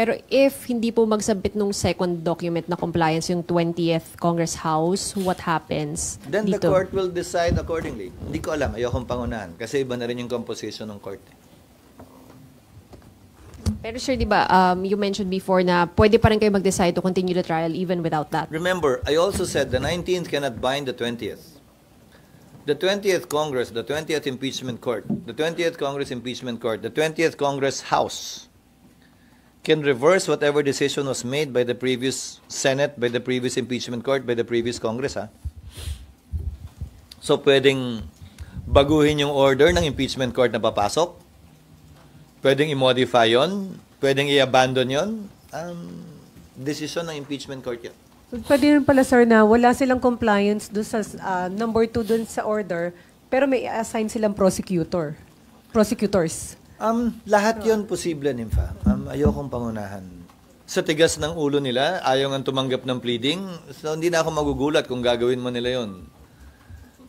Pero if hindi po magsabit nung second document na compliance yung 20th Congress House, what happens Then dito? the court will decide accordingly. Hindi ko alam, ayokong pangunahan kasi iba na rin yung composition ng court. Pero sir, di ba, you mentioned before na pwede pa rin kayo mag-decide to continue the trial even without that. Remember, I also said the 19th cannot bind the 20th. The 20th Congress, the 20th Impeachment Court, the 20th Congress Impeachment Court, the 20th Congress House can reverse whatever decision was made by the previous Senate, by the previous Impeachment Court, by the previous Congress. So pwedeng baguhin yung order ng Impeachment Court na papasok, pwedeng i-modify yon, pwedeng i-abandon yon. Decision ng Impeachment Court yun. Pwede rin pala, sir, na wala silang compliance doon sa number 2 doon sa order, pero may assign silang prosecutors. Lahat yon posible, Nympha. Ayokong pangunahan. Sa tigas ng ulo nila, ayaw nga tumanggap ng pleading, so hindi na ako magugulat kung gagawin mo nila yon.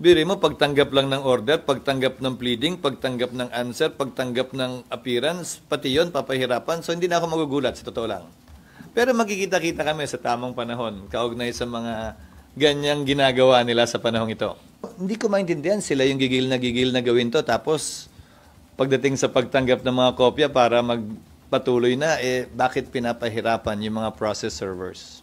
Biri mo, pagtanggap lang ng order, pagtanggap ng pleading, pagtanggap ng answer, pagtanggap ng appearance, pati yon papahirapan, so hindi na ako magugulat, sa totoo lang. Pero magkikita-kita kami sa tamang panahon, kaugnay sa mga ganyang ginagawa nila sa panahong ito. Hindi ko maintindihan sila yung gigil na gawin to, tapos pagdating sa pagtanggap ng mga kopya para magpatuloy na, bakit pinapahirapan yung mga process servers?